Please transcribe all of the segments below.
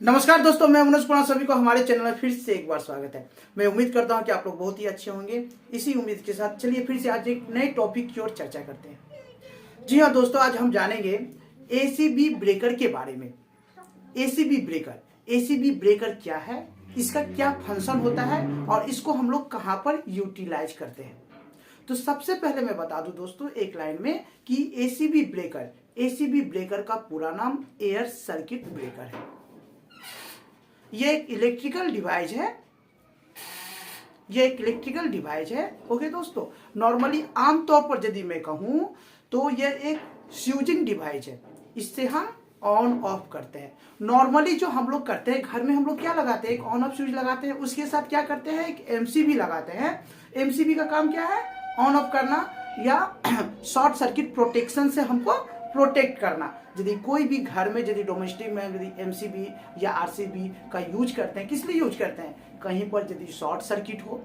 नमस्कार दोस्तों, मैं मनोज कुमार, सभी को हमारे चैनल में फिर से एक बार स्वागत है। मैं उम्मीद करता हूं कि आप लोग बहुत ही अच्छे होंगे। इसी उम्मीद के साथ चलिए फिर से आज एक नए टॉपिक की ओर चर्चा करते हैं। जी हाँ दोस्तों, आज हम जानेंगे एसीबी ब्रेकर के बारे में। एसीबी ब्रेकर क्या है, इसका क्या फंक्शन होता है और इसको हम लोग कहाँ पर यूटिलाइज करते हैं। तो सबसे पहले मैं बता दूं दोस्तों एक लाइन में कि एसीबी ब्रेकर का पूरा नाम एयर सर्किट ब्रेकर है। ये एक इलेक्ट्रिकल डिवाइस है। ओके दोस्तों, नॉर्मली आमतौर पर यदि मैं कहूं तो ये एक फ्यूजिंग डिवाइस है। इससे हम ऑन ऑफ करते हैं। नॉर्मली जो हम लोग करते हैं घर में, हम लोग क्या लगाते हैं, एक ऑन ऑफ स्विच लगाते हैं, उसके साथ क्या करते हैं, एक एमसीबी लगाते हैं। एमसीबी का काम क्या है, ऑन ऑफ करना या शॉर्ट सर्किट प्रोटेक्शन से हमको प्रोटेक्ट करना। यदि कोई भी घर में यदि डोमेस्टिक में यदि एमसीबी या आरसीबी का यूज करते हैं, किस लिए यूज करते हैं, कहीं पर यदि शॉर्ट सर्किट हो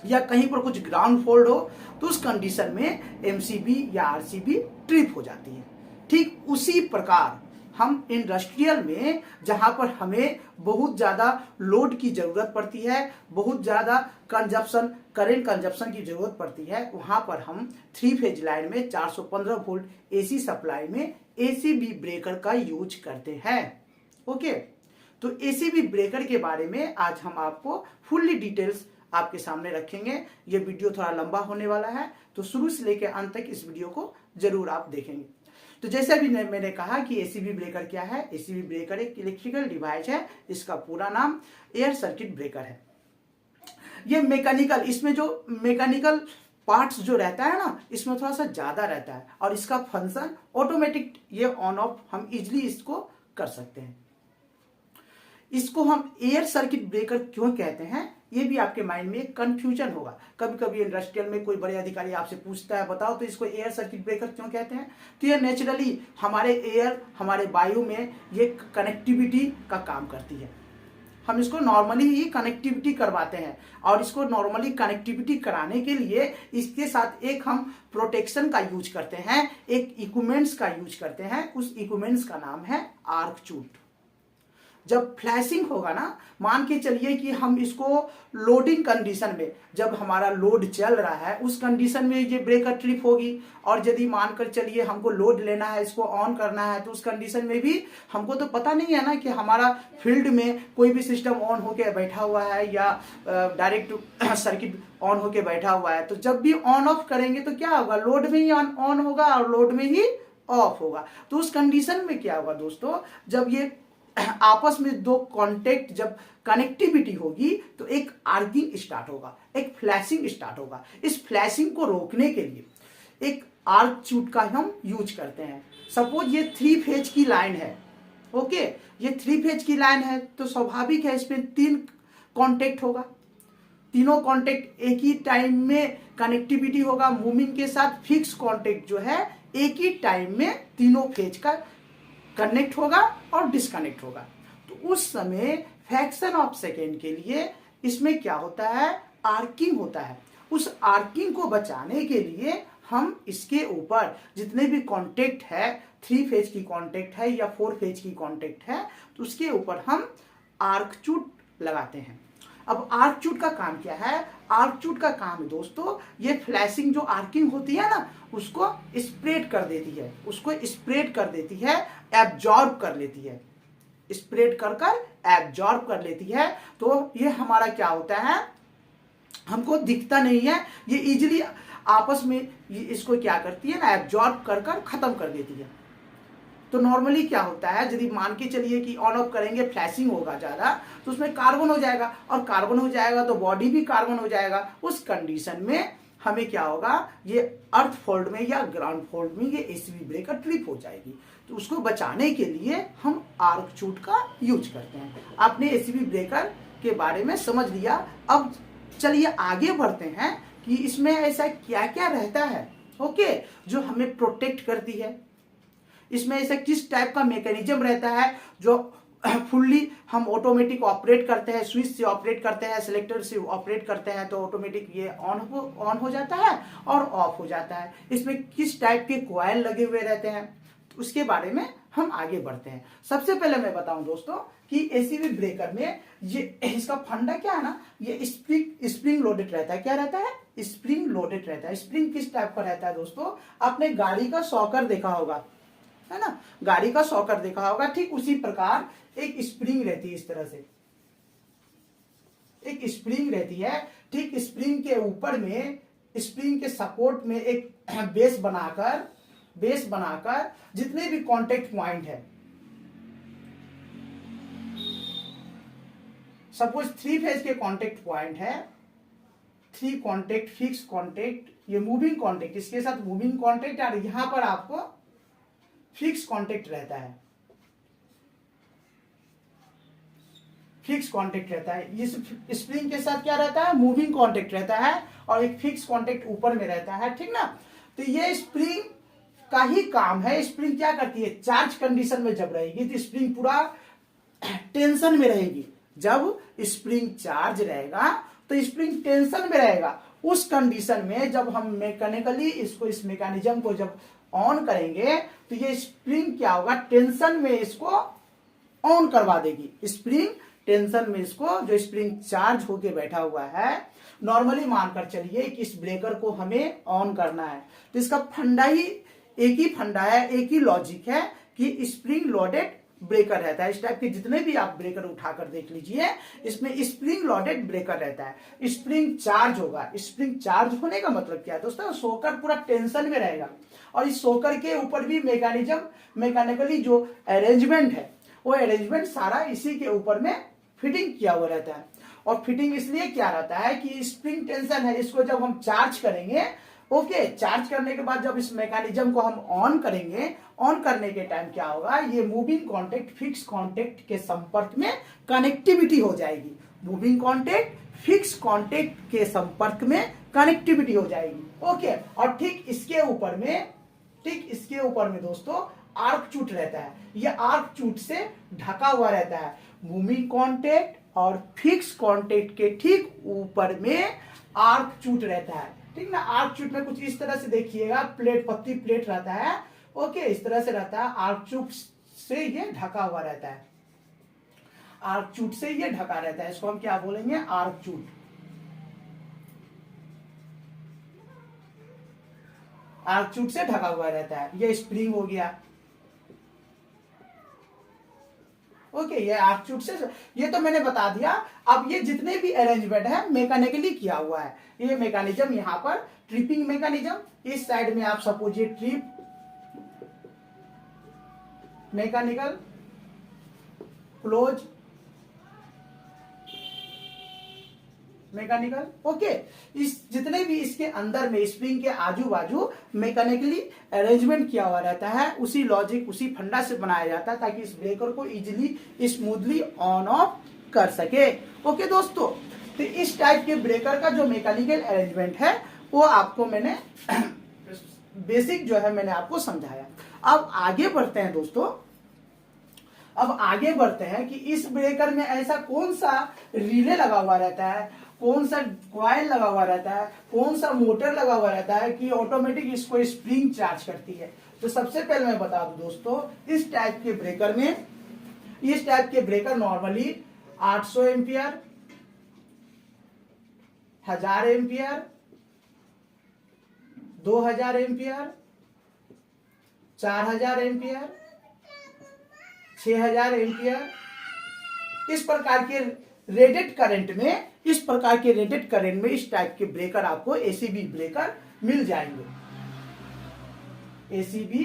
या कहीं पर कुछ ग्राउंड फॉल्ट हो तो उस कंडीशन में एमसीबी या आरसीबी ट्रिप हो जाती है। ठीक उसी प्रकार हम इंडस्ट्रियल में जहां पर हमें बहुत ज्यादा लोड की जरूरत पड़ती है, बहुत ज्यादा करंट कंजप्शन की जरूरत पड़ती है, वहां पर हम 3 फेज लाइन में 415 वोल्ट एसी सप्लाई में एसीबी ब्रेकर का यूज करते हैं। ओके, तो एसीबी ब्रेकर के बारे में आज हम आपको फुल्ली डिटेल्स आपके सामने रखेंगे। ये वीडियो थोड़ा लंबा होने वाला है, तो शुरू से लेकर अंत तक इस वीडियो को जरूर आप देखेंगे। तो जैसे अभी मैंने कहा कि एसीबी ब्रेकर क्या है। एसीबी ब्रेकर एक इलेक्ट्रिकल डिवाइस है। इसका पूरा नाम एयर सर्किट ब्रेकर है। ये मैकेनिकल, इसमें जो मैकेनिकल पार्ट्स जो रहता है ना, इसमें थोड़ा सा ज्यादा रहता है और इसका फंक्शन ऑटोमेटिक, ये ऑन ऑफ हम इजिली इसको कर सकते हैं। इसको हम एयर सर्किट ब्रेकर क्यों कहते हैं, ये भी आपके माइंड में एक कंफ्यूजन होगा। कभी कभी इंडस्ट्रियल में कोई बड़े अधिकारी आपसे पूछता है, बताओ तो इसको एयर सर्किट ब्रेकर क्यों कहते हैं। तो ये नेचुरली हमारे वायु में ये कनेक्टिविटी का काम करती है। हम इसको नॉर्मली ही कनेक्टिविटी करवाते हैं और इसको नॉर्मली कनेक्टिविटी कराने के लिए इसके साथ एक हम प्रोटेक्शन का यूज करते हैं, एक इक्विपमेंट्स का यूज करते हैं। उस इक्विपमेंट्स का नाम है आर्क चूट। जब फ्लैशिंग होगा ना, मान के चलिए कि हम इसको लोडिंग कंडीशन में, जब हमारा लोड चल रहा है उस कंडीशन में ये ब्रेकर ट्रिप होगी। और यदि मानकर चलिए हमको लोड लेना है, इसको ऑन करना है, तो उस कंडीशन में भी हमको तो पता नहीं है ना कि हमारा फील्ड में कोई भी सिस्टम ऑन होके बैठा हुआ है या डायरेक्ट सर्किट ऑन होके बैठा हुआ है। तो जब भी ऑन ऑफ करेंगे तो क्या होगा, लोड में ही ऑन होगा और लोड में ही ऑफ होगा। तो उस कंडीशन में क्या होगा दोस्तों, जब ये आपस में दो कॉन्टेक्ट, जब कनेक्टिविटी होगी तो एक आर्किंग स्टार्ट होगा, एक फ्लैशिंग स्टार्ट होगा। इस फ्लैशिंग को रोकने के लिए एक आर्क चूट का हम यूज करते हैं। सपोज ये 3 फेज की लाइन है। ओके, ये 3 फेज की लाइन है तो स्वाभाविक है इसमें 3 कॉन्टेक्ट होगा। तीनों कॉन्टेक्ट एक ही टाइम में कनेक्टिविटी होगा। मूविंग के साथ फिक्स कॉन्टेक्ट जो है एक ही टाइम में तीनों फेज का कनेक्ट होगा और डिस्कनेक्ट होगा। तो उस समय फ्रैक्शन ऑफ सेकेंड के लिए इसमें क्या होता है, आर्किंग होता है। उस आर्किंग को बचाने के लिए हम इसके ऊपर जितने भी कॉन्टेक्ट है, 3 फेज की कॉन्टेक्ट है या 4 फेज की कॉन्टेक्ट है, तो उसके ऊपर हम आर्क चूट लगाते हैं। अब आर्क चूट का काम क्या है, आर्क चूट का काम है दोस्तों, ये फ्लैशिंग जो आर्किंग होती है ना, उसको स्प्रेड कर देती है, एब्जॉर्ब कर लेती है, स्प्रेड कर एब्जॉर्ब कर लेती है। तो ये हमारा क्या होता है, हमको दिखता नहीं है, ये इजीली आपस में इसको क्या करती है ना, एब्जॉर्ब कर खत्म कर देती है। तो नॉर्मली क्या होता है, यदि मान के चलिए कि ऑन ऑफ करेंगे, फ्लैशिंग होगा ज्यादा, तो उसमें कार्बन हो जाएगा और कार्बन हो जाएगा तो बॉडी भी कार्बन हो जाएगा। उस कंडीशन में हमें क्या होगा, ये अर्थ फॉल्ट में या ग्राउंड फॉल्ट में ये एसीबी ब्रेकर ट्रिप हो जाएगी। तो उसको बचाने के लिए हम आर्क चूट का यूज करते हैं। आपने एसीबी ब्रेकर के बारे में समझ लिया। अब चलिए आगे बढ़ते हैं कि इसमें ऐसा क्या क्या रहता है, ओके, जो हमें प्रोटेक्ट करती है। इसमें ऐसा किस टाइप का मैकेनिज्म रहता है जो फुल्ली हम ऑटोमेटिक ऑपरेट करते हैं, स्विच से ऑपरेट करते हैं, सिलेक्टर से ऑपरेट करते हैं, तो ऑटोमेटिक ये ऑन हो जाता है और ऑफ हो जाता है। इसमें किस टाइप के कॉइल लगे हुए रहते हैं, उसके बारे में हम आगे बढ़ते हैं। सबसे पहले मैं बताऊं दोस्तों कि एसीबी ब्रेकर में ये इसका फंडा क्या है ना, ये स्प्रिंग लोडेड रहता है। क्या रहता है? स्प्रिंग लोडेड रहता है। स्प्रिंग किस टाइप का रहता है दोस्तों? आपने गाड़ी का शॉकर देखा होगा, है ना, गाड़ी का शॉकर देखा होगा, ठीक उसी प्रकार एक स्प्रिंग रहती है। इस तरह से एक स्प्रिंग रहती है, ठीक स्प्रिंग के ऊपर में, स्प्रिंग के सपोर्ट में एक बेस बनाकर जितने भी कांटेक्ट पॉइंट है, सपोज 3 फेज के कांटेक्ट पॉइंट है, 3 कांटेक्ट, फिक्स कांटेक्ट, ये मूविंग कांटेक्ट, इसके साथ मूविंग कांटेक्ट, और यहां पर आपको फिक्स कांटेक्ट रहता है। फिक्स कांटेक्ट रहता है। इस स्प्रिंग के साथ क्या रहता है? मूविंग कांटेक्ट रहता है, और एक फिक्स कांटेक्ट ऊपर में रहता है, ठीक ना। तो ये स्प्रिंग का ही काम है। स्प्रिंग क्या करती है? चार्ज कंडीशन में जब रहेगी तो स्प्रिंग पूरा टेंशन में रहेगी। जब स्प्रिंग चार्ज रहेगा तो स्प्रिंग टेंशन में रहेगा। उस कंडीशन में जब हम मैकेनिकली इस मैकेनिज्म को जब ऑन करेंगे तो ये स्प्रिंग क्या होगा? टेंशन में इसको ऑन करवा देगी। स्प्रिंग टेंशन में इसको, जो स्प्रिंग चार्ज होके बैठा हुआ है, नॉर्मली मानकर चलिए कि इस ब्रेकर को हमें ऑन करना है, तो इसका फंडा ही एक ही फंडा है, एक ही लॉजिक है कि स्प्रिंग लोडेड ब्रेकर रहता है। इस टाइप के जितने भी आप ब्रेकर उठाकर देख लीजिए, इसमें स्प्रिंग लोडेड ब्रेकर रहता है। स्प्रिंग चार्ज होगा। स्प्रिंग चार्ज होने का मतलब क्या है दोस्तों? सोकर पूरा टेंशन में रहेगा, और इस सोकर के ऊपर भी मैकेनिकली जो अरेंजमेंट है, वो अरेंजमेंट सारा इसी के ऊपर में फिटिंग किया हुआ रहता है। और फिटिंग इसलिए क्या रहता है कि स्प्रिंग टेंशन है, इसको जब हम चार्ज करेंगे, ओके, चार्ज करने के बाद जब इस मैकेनिज्म को हम ऑन करेंगे, ऑन करने के टाइम क्या होगा? ये मूविंग कांटेक्ट फिक्स कांटेक्ट के संपर्क में कनेक्टिविटी हो जाएगी। मूविंग कांटेक्ट फिक्स कांटेक्ट के संपर्क में कनेक्टिविटी हो जाएगी, ओके। और ठीक इसके ऊपर में दोस्तों आर्क चूट रहता है। ये आर्क चूट से ढका हुआ रहता है। मूविंग कांटेक्ट और फिक्स कांटेक्ट के ठीक ऊपर में आर्क चूट रहता है, ठीक ना। आर्क चूट में कुछ इस तरह से देखिएगा, पत्ती प्लेट रहता है, ओके, इस तरह से रहता है। आर्क चूट से ये ढका हुआ रहता है। आर्क चूट से ये ढका रहता है। इसको हम क्या बोलेंगे? आर्क चूट। आर्क चूट से ढका हुआ रहता है। ये स्प्रिंग हो गया, ओके, ये आर्क चूट से, ये तो मैंने बता दिया। अब ये जितने भी अरेंजमेंट है मैकेनिकली किया हुआ है। ये मैकेनिज्म यहाँ पर ट्रिपिंग मैकेनिज्म, इस साइड में आप सपोज ये trip mechanical close mechanical, okay. इस जितने भी इसके अंदर में स्प्रिंग के आजू बाजू मैकेनिकली अरेंजमेंट किया हुआ रहता है, उसी लॉजिक, उसी फंडा से बनाया जाता है ताकि इस ब्रेकर को इजीली स्मूथली ऑन ऑफ कर सके, ओके दोस्तों। तो इस टाइप के ब्रेकर का जो मैकेनिकल अरेंजमेंट है वो आपको मैंने बेसिक जो है मैंने आपको समझाया। अब आगे बढ़ते हैं दोस्तों। अब आगे बढ़ते हैं कि इस ब्रेकर में ऐसा कौन सा रिले लगा हुआ रहता है, कौन सा कॉइल लगा हुआ रहता है, कौन सा मोटर लगा हुआ रहता है कि ऑटोमेटिक इसको स्प्रिंग चार्ज करती है। तो सबसे पहले मैं बता दूं दोस्तों, इस टाइप के breaker normally 800 ampere, 1000 ampere, 2000 ampere, 4000 ampere, 6000 ampere, इस प्रकार के रेटेड करंट में इस टाइप के ब्रेकर आपको एसीबी ब्रेकर मिल जाएंगे। एसीबी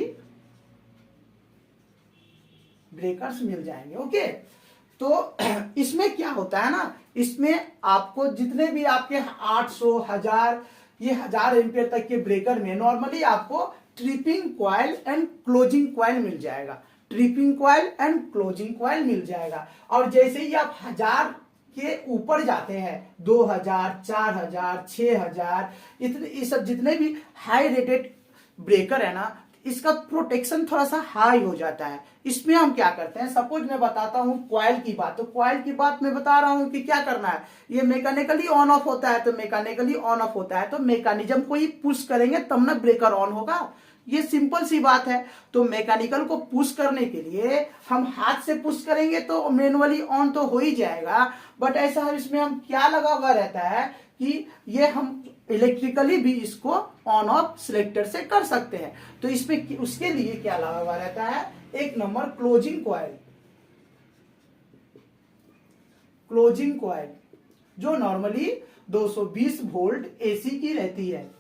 ब्रेकर्स मिल जाएंगे, ओके। तो इसमें क्या होता है ना, इसमें आपको जितने भी आपके 800, 1000, ये 1000 एम्पियर तक के ब्रेकर में नॉर्मली आपको tripping coil and closing coil मिल जाएगा। Tripping coil and closing coil मिल जाएगा। और जैसे ही आप 1000 के ऊपर जाते हैं, 2000, 4000, 6000, इतने ये सब जितने भी हाई रेटेड ब्रेकर है ना, इसका प्रोटेक्शन थोड़ा सा हाई हो जाता है। इसमें हम क्या करते हैं, सपोज मैं बताता हूं कॉइल की बात, तो कॉइल की बात मैं बता रहा हूं कि क्या करना है। ये मैकेनिकली ऑन ऑफ होता है, तो मैकेनिज्म को ही पुश करेंगे तब ना ब्रेकर ऑन होगा। ये सिंपल सी बात है। तो मैकेनिकल को पुश करने के लिए हम हाथ से पुश करेंगे तो मैनुअली ऑन तो हो ही जाएगा, बट ऐसा इसमें हम क्या लगा हुआ रहता है कि ये हम इलेक्ट्रिकली भी इसको ऑन ऑफ सिलेक्टर से कर सकते हैं। तो इसमें उसके लिए क्या लगा हुआ रहता है, एक number closing coil, closing coil जो नॉर्मली 220 वोल्ट एसी की रहती है।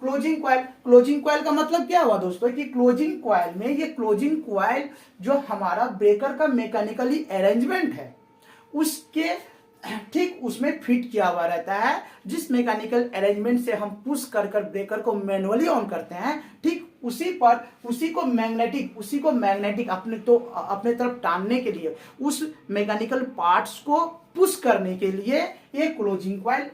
क्लोजिंग कॉइल का मतलब क्या हुआ दोस्तों कि क्लोजिंग कॉइल में, ये क्लोजिंग कॉइल जो हमारा ब्रेकर का मैकेनिकली अरेंजमेंट है उसके ठीक उसमें फिट किया हुआ रहता है। जिस मैकेनिकल अरेंजमेंट से हम पुश कर कर ब्रेकर को मैनुअली ऑन करते हैं, ठीक उसी को मैग्नेटिक अपने तरफ टानने के लिए, उस मैकेनिकल पार्ट्स को पुश करने के लिए ये क्लोजिंग कॉइल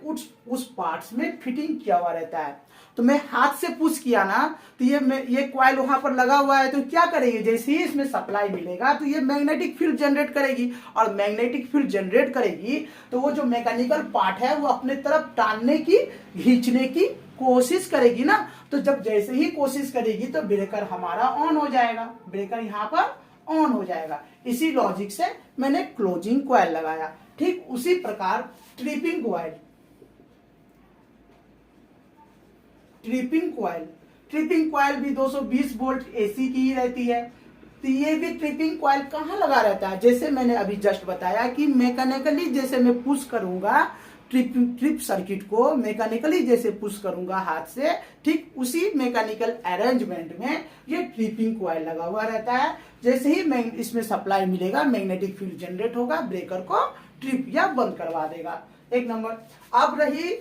उस पार्ट्स में फिटिंग किया हुआ रहता है। तो मैं हाथ से पुश किया ना, तो ये कॉइल वहां पर लगा हुआ है, तो क्या करेगी, जैसे ही इसमें सप्लाई मिलेगा तो ये मैग्नेटिक फील्ड जनरेट करेगी, और मैग्नेटिक फील्ड जनरेट करेगी तो वो जो मैकेनिकल पार्ट है वो अपने तरफ टानने की, खींचने की कोशिश करेगी ना। तो जब जैसे ही कोशिश करेगी तो ब्रेकर हमारा ऑन हो जाएगा, ब्रेकर यहाँ पर ऑन हो जाएगा। इसी लॉजिक से मैंने क्लोजिंग कॉइल लगाया। ठीक उसी प्रकार ट्रिपिंग कॉइल भी 220 वोल्ट एसी की ही रहती है। तो ये भी ट्रिपिंग कॉइल कहाँ लगा रहता है, जैसे मैंने अभी जस्ट बताया कि मैकेनिकली जैसे मैं पुश करूंगा ट्रिप सर्किट को, मैकेनिकली जैसे पुश करूंगा हाथ से, ठीक उसी मैकेनिकल अरेंजमेंट में ये ट्रिपिंग कॉइल लगा हुआ रहता है। जैसे ही इसमें सप्लाई मिलेगा मैग्नेटिक फील्ड जनरेट होगा, ब्रेकर को ट्रिप या बंद करवा देगा। एक नंबर। अब रही,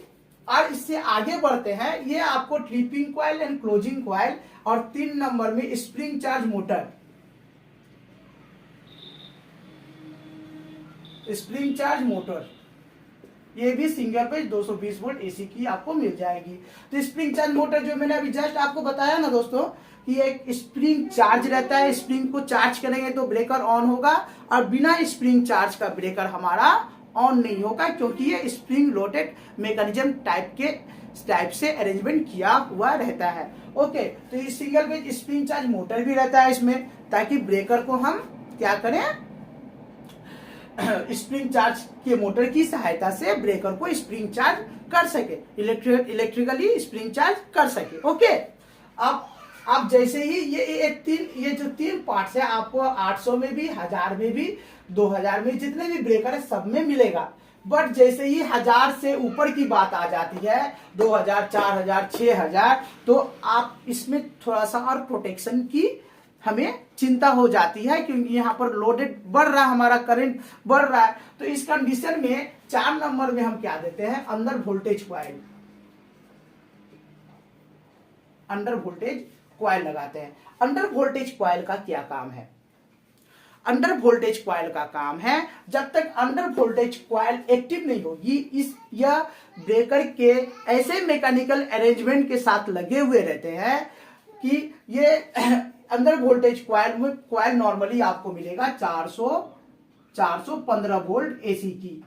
और इससे आगे बढ़ते हैं, ये आपको tripping coil and closing coil, और 3 नंबर में spring charge motor. Spring charge motor ये भी सिंगल पेज 220 वोल्ट एसी की आपको मिल जाएगी। तो स्प्रिंग चार्ज मोटर जो मैंने अभी जस्ट आपको बताया ना दोस्तों कि एक स्प्रिंग चार्ज रहता है, स्प्रिंग को चार्ज करेंगे तो ब्रेकर ऑन होगा, और बिना स्प्रिंग चार्ज का ब्रेकर हमारा ऑन नहीं होगा, क्योंकि ये स्प्रिंग लोडेड मैकेनिज्म टाइप से अरेंजमेंट किया हुआ रहता है। ओके, तो ये single page spring charge motor भी रहता है इसमें, ताकि ब्रेकर को हम क्या करें, स्प्रिंग चार्ज के मोटर की सहायता से ब्रेकर को स्प्रिंग चार्ज कर सके, इलेक्ट्रिकली स्प्रिंग चार्ज कर सके। ओके, अब जैसे ही ये जो 3 पार्ट्स है आपको 800 में भी, 1000 में भी, 2000 में, जितने भी ब्रेकर है सब में मिलेगा। बट जैसे ही 1000 से ऊपर की बात आ जाती है, 2000, 4000, 6000, तो आप इसमें थोड़ा सा और प्रोटेक्शन की हमें चिंता हो जाती है, क्योंकि यहाँ पर लोडेड बढ़ रहा है, हमारा करंट बढ़ रहा है। तो इस कंडीशन में 4 नंबर में हम क्या देते हैं, अंडर वोल्टेज कॉइल लगाते हैं। अंडर वोल्टेज कॉइल का क्या काम है, अंडर वोल्टेज कॉइल का काम है, जब तक अंडर वोल्टेज कॉइल एक्टिव नहीं होगी, यह ब्रेकर के ऐसे मैकेनिकल अरेंजमेंट के साथ लगे हुए रहते हैं कि ये अंडर वोल्टेज कॉइल नॉर्मली आपको मिलेगा 415 वोल्ट एसी की।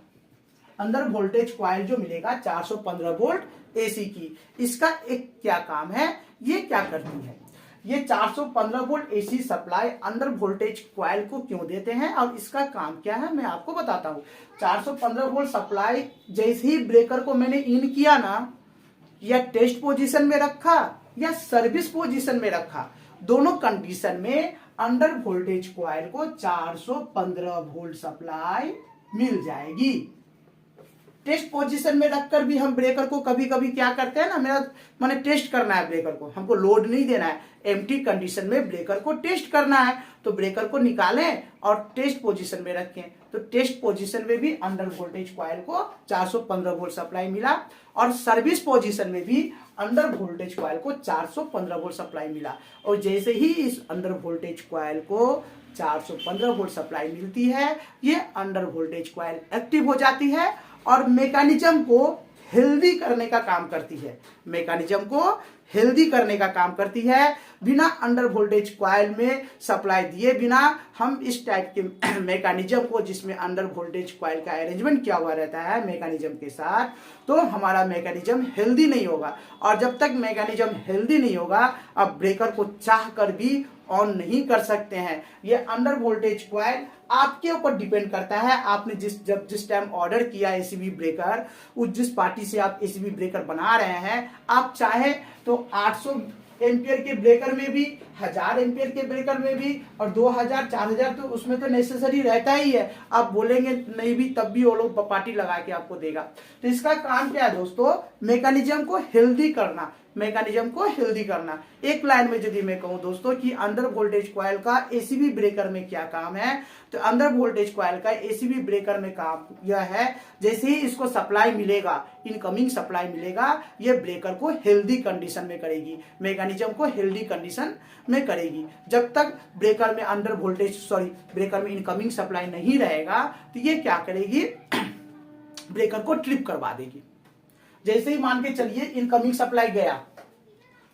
अंदर वोल्टेज कॉइल जो मिलेगा 415 वोल्ट एसी की। इसका एक क्या काम है, ये क्या करती है, ये 415 volt AC supply under voltage coil को क्यों देते हैं और इसका काम क्या है मैं आपको बताता हूं। 415 वोल्ट सप्लाई जैसे ही ब्रेकर को मैंने इन किया ना, या टेस्ट पोजीशन में रखा या सर्विस पोजीशन में रखा, दोनों कंडीशन में अंडर वोल्टेज कॉइल को 415 वोल्ट सप्लाई मिल जाएगी। टेस्ट पोजीशन में रखकर भी हम ब्रेकर को कभी कभी क्या करते हैं ना, मैंने टेस्ट करना है ब्रेकर को, हमको लोड नहीं देना है, एम्प्टी कंडीशन में ब्रेकर को टेस्ट करना है, तो ब्रेकर को निकालें और टेस्ट पोजीशन में रखें। तो टेस्ट पोजीशन में भी अंडर वोल्टेज कॉइल को 415 वोल्ट सप्लाई मिला, और सर्विस पोजीशन में भी अंडर वोल्टेज कॉइल को 415 वोल्ट सप्लाई मिला। और जैसे ही इस अंडर वोल्टेज कॉइल को 415 वोल्ट सप्लाई मिलती है, ये अंडर वोल्टेज कॉइल एक्टिव हो जाती है और मैकेनिज्म को हेल्दी करने का काम करती है, मैकेनिज्म को हेल्दी करने का काम करती है। बिना अंडर वोल्टेज कॉइल में सप्लाई दिए बिना हम इस टाइप के मैकेनिज्म को, जिसमें अंडर वोल्टेज कॉइल का अरेंजमेंट किया हुआ रहता है मैकेनिज्म के साथ, तो हमारा मैकेनिज्म हेल्दी नहीं होगा। और जब तक मैकेनिज्म हेल्दी नहीं होगा, अब ब्रेकर को चाह कर भी ऑन नहीं कर सकते हैं। ये अंडर वोल्टेज कॉइल आपके ऊपर डिपेंड करता है। आपने जिस टाइम ऑर्डर किया एसीबी ब्रेकर, उस जिस पार्टी से आप एसीबी ब्रेकर बना रहे हैं, आप चाहे तो 800 एम्पियर के ब्रेकर में भी, 1000 एम्पियर के ब्रेकर में भी, और 2000 4000 तो उसमें तो नेसेसरी रहता ही है। आप बोलेंगे नहीं भी, तब भी वो लोग पार्टी लगा के आपको देगा। तो इसका काम क्या है दोस्तों, मैकेनिज्म को हेल्दी करना, मैकेनिज्म को हेल्दी करना। एक लाइन में यदि मैं कहूं दोस्तों कि अंडर वोल्टेज कॉइल का एसीबी ब्रेकर में क्या काम है, तो अंडर वोल्टेज कॉइल का एसीबी ब्रेकर में काम यह है, जैसे ही इसको सप्लाई मिलेगा, इनकमिंग सप्लाई मिलेगा, ये ब्रेकर को हेल्दी कंडीशन में करेगी, मैकेनिज्म को हेल्दी कंडीशन में करेगी। जब तक ब्रेकर में ब्रेकर में इनकमिंग सप्लाई नहीं रहेगा, तो ये क्या करेगी, ब्रेकर को ट्रिप करवा देगी। जैसे ही मान के चलिए इनकमिंग सप्लाई गया,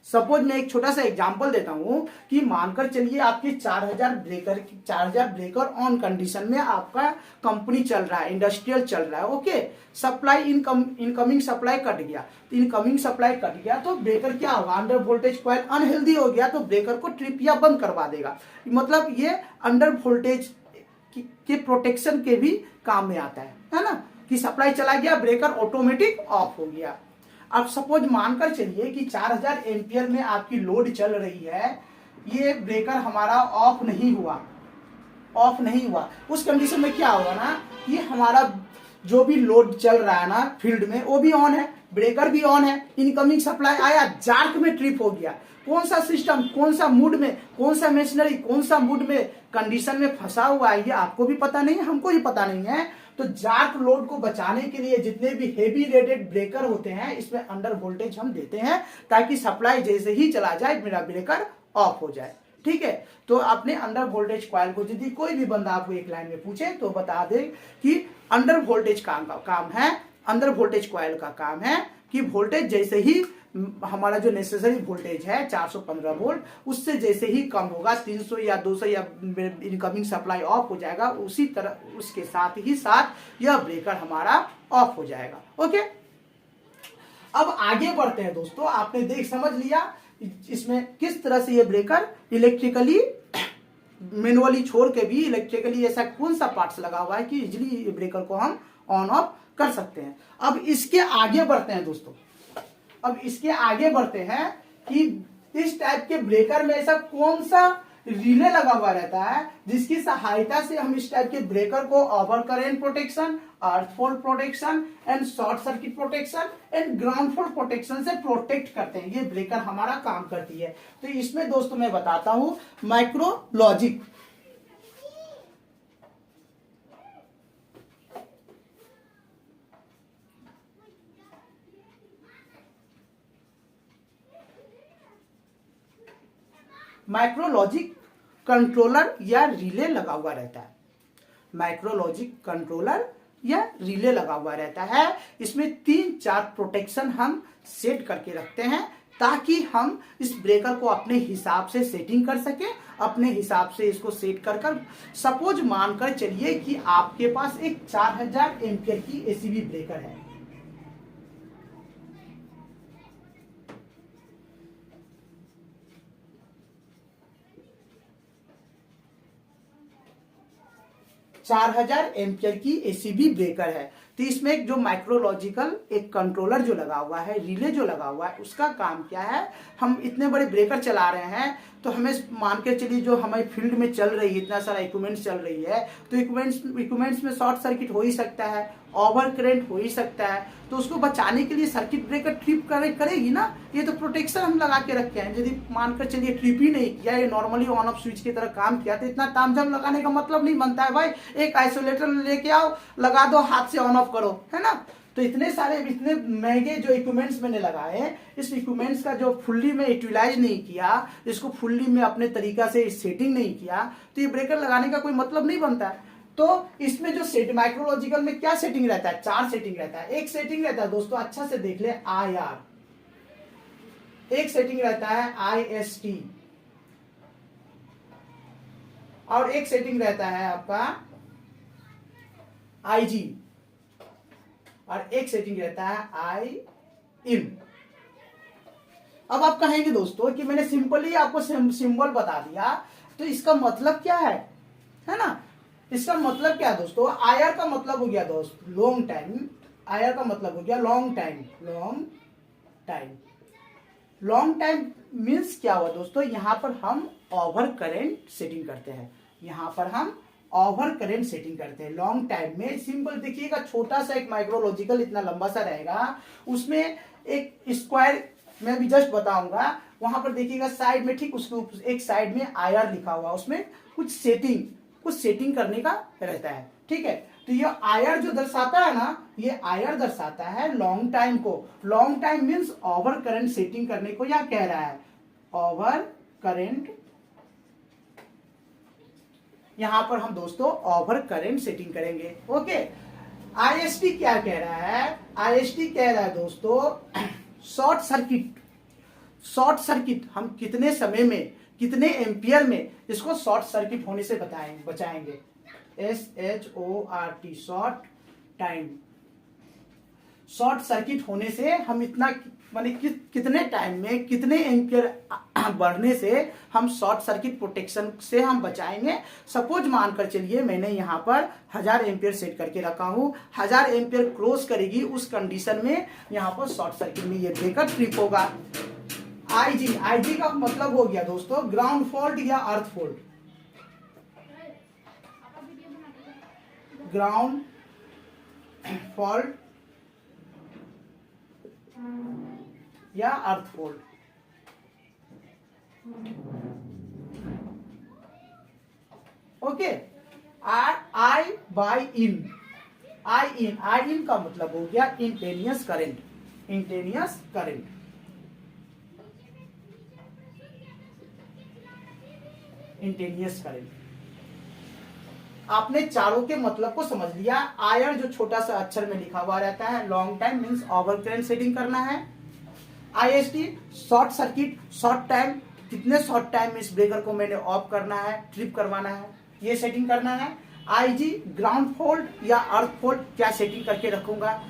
सपोज मैं एक छोटा सा एग्जांपल देता हूं कि मानकर चलिए आपके 4000 ब्रेकर ऑन कंडीशन में आपका कंपनी चल रहा है, इंडस्ट्रियल चल रहा है, okay. Supply incoming supply cut गया, तो इनकमिंग सप्लाई कट गया तो ब्रेकर क्या होगा, अंडर वोल्टेज कॉइल अनहेल्दी हो गया तो ब्रेकर को ट्रिप या बंद करवा देगा। मतलब ये अंडर वोल्टेज के प्रोटेक्शन के भी काम में आता है ना, कि सप्लाई चला गया, ब्रेकर ऑटोमेटिक ऑफ हो गया। अब सपोज मानकर चलिए कि 4000 एम्पियर में आपकी लोड चल रही है, ये ब्रेकर हमारा ऑफ नहीं हुआ, उस कंडीशन में क्या होगा ना, कि हमारा जो भी लोड चल रहा है ना फील्ड में, वो भी ऑन है, ब्रेकर भी ऑन है, इनकमिंग सप्लाई आया, जार्क में ट्रिप हो गया। कौन सा सिस्टम, कौन सा मूड में, कौन सा मशीनरी, कौन सा मूड में, कंडीशन में फंसा हुआ है, ये आपको भी पता नहीं है, हमको भी पता नहीं है। तो जार्क लोड को बचाने के लिए जितने भी हेवी रेटेड ब्रेकर होते हैं, इसमें अंडर वोल्टेज हम देते हैं, ताकि सप्लाई जैसे ही चला जाए मेरा ब्रेकर ऑफ हो जाए, ठीक है। तो अपने अंडर वोल्टेज कॉइल को यदि कोई भी बंदा आपको एक लाइन में पूछे तो बता दे कि अंडर वोल्टेज काम है, अंडर वोल्टेज कॉइल का काम है कि वोल्टेज जैसे ही हमारा जो नेसेसरी वोल्टेज है 415 वोल्ट, उससे जैसे ही कम होगा, 300 या 200 या इनकमिंग सप्लाई ऑफ हो जाएगा, उसी तरह उसके साथ ही साथ यह ब्रेकर हमारा ऑफ हो जाएगा, ओके। अब आगे बढ़ते हैं दोस्तों, आपने समझ लिया इसमें किस तरह से ये ब्रेकर इलेक्ट्रिकली मैनुअली छोड़ के भी इलेक्ट्रिकली ऐसा कौन सा पार्ट्स लगा हुआ है कि इजिली ब्रेकर को हम ऑन ऑफ कर सकते हैं। अब इसके आगे बढ़ते हैं दोस्तों, अब इसके आगे बढ़ते हैं कि इस टाइप के ब्रेकर में ऐसा कौन सा रिले लगा हुआ रहता है जिसकी सहायता से हम इस टाइप के ब्रेकर को over current protection, earth fault protection and short circuit protection and ground fault protection से प्रोटेक्ट करते हैं। ये ब्रेकर हमारा काम करती है। तो इसमें दोस्तों मैं बताता हूं माइक्रोलॉजिक। माइक्रोलॉजिक कंट्रोलर या रिले लगा हुआ रहता है, माइक्रोलॉजिक कंट्रोलर या रिले लगा हुआ रहता है। इसमें 3-4 प्रोटेक्शन हम सेट करके रखते हैं ताकि हम इस ब्रेकर को अपने हिसाब से सेटिंग कर सके, अपने हिसाब से इसको सेट कर सपोज मानकर चलिए कि आपके पास एक 4000 एम्पियर की एसीबी ब्रेकर है, 4000 एम्पियर की एसीबी ब्रेकर है। तो इसमें एक जो माइक्रोलॉजिकल एक कंट्रोलर जो लगा हुआ है, रिले जो लगा हुआ है, उसका काम क्या है, हम इतने बड़े ब्रेकर चला रहे हैं तो हमें मान के चलिए जो हमारी फील्ड में चल रही है, इतना सारा इक्विपमेंट्स चल रही है, तो इक्विपमेंट्स में शॉर्ट सर्किट हो ही सकता है, ओवर करंट हो ही सकता है। तो उसको बचाने के लिए सर्किट ब्रेकर ट्रिप करेगी ना, ये तो प्रोटेक्शन हम लगा के रखे हैं। यदि मानकर चलिए ट्रिप ही नहीं किया, ये नॉर्मली ऑन ऑफ स्विच की तरह काम किया, तो इतना तामझाम लगाने का मतलब नहीं बनता है भाई। एक आइसोलेटर लेके आओ, लगा दो, हाथ से ऑन ऑफ करो, है ना। तो इतने महंगे जो इक्विपमेंट्स मैंने लगाए, इस इक्विपमेंट्स का जो फुल्ली में यूटिलाइज नहीं किया, इसको फुल्ली में अपने तरीका से सेटिंग नहीं किया, तो ये ब्रेकर लगाने का कोई मतलब नहीं बनता है। तो इसमें जो सेट माइक्रोलॉजिकल में क्या सेटिंग रहता है, 4 सेटिंग रहता है। एक सेटिंग रहता है दोस्तों, अच्छा से देख ले, IR, एक सेटिंग रहता है IST, और एक सेटिंग रहता है आपका IG, और एक सेटिंग रहता है IM। अब आप कहेंगे दोस्तों कि मैंने सिंपली आपको सिंबल बता दिया, तो इसका मतलब क्या है ना? इसका मतलब क्या है दोस्तों? IR का मतलब हो गया दोस्त लॉन्ग टाइम, IR का मतलब हो गया long time. Long time, long time means क्या हुआ दोस्तों? यहां पर हम ओवर करंट सेटिंग करते हैं, यहां पर हम ओवर करंट सेटिंग करते हैं लॉन्ग टाइम में। सिंपल देखिएगा, छोटा सा एक माइक्रोलॉजिकल इतना लंबा सा रहेगा, उसमें एक स्क्वायर मैं भी जस्ट बताऊंगा, वहां पर देखिएगा साइड में, ठीक उसके एक साइड में IR लिखा हुआ, उसमें कुछ सेटिंग करने का रहता है, ठीक है। तो ये IR जो दर्शाता है ना, ये IR दर्शाता है लॉन्ग टाइम को। Long time means over current setting करने को या कह रहा है, ओवर करंट। यहां पर हम दोस्तों ओवर करंट सेटिंग करेंगे, ओके। IST क्या कह रहा है? IST कह रहा है दोस्तों शॉर्ट सर्किट। शॉर्ट सर्किट हम कितने समय में, कितने एम्पियर में इसको शॉर्ट सर्किट होने से बचाएंगे। SHORT, short time. Short circuit होने से हम इतना माने कितने टाइम में कितने एम्पियर बढ़ने से हम शॉर्ट सर्किट प्रोटेक्शन से हम बचाएंगे। सपोज मानकर चलिए मैंने यहाँ पर 1000 एम्पियर सेट करके रखा हूँ, 1000 एम्पियर क्रॉस करेगी उस कंडीशन में यहाँ पर शॉर्ट सर्किट में ये ब्रेकर ट्रिप होगा। IG का मतलब हो गया दोस्तों ग्राउंड फॉल्ट या अर्थ फॉल्ट। ग्राउंड फॉल्ट या earth fault. Okay. I by in, I in का मतलब हो गया instantaneous current. Instantaneous current, instantaneous current. आपने चारों के मतलब को समझ लिया। IR जो छोटा सा अक्षर में लिखा हुआ रहता है, long time means over current setting करना है। IST short circuit, short time, कितने शॉर्ट टाइम में इस ब्रेकर को मैंने ऑफ करना है, ट्रिप करवाना है, ये सेटिंग करना है। IG ग्राउंड फॉल्ट या अर्थ फॉल्ट क्या सेटिंग करके रखूंगा,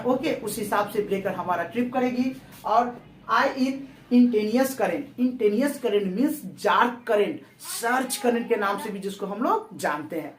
ओके, उस हिसाब से ब्रेकर हमारा ट्रिप करेगी। और IN instantaneous current. Instantaneous current means dark current, search current के नाम से भी जिसको हम लोग जानते हैं।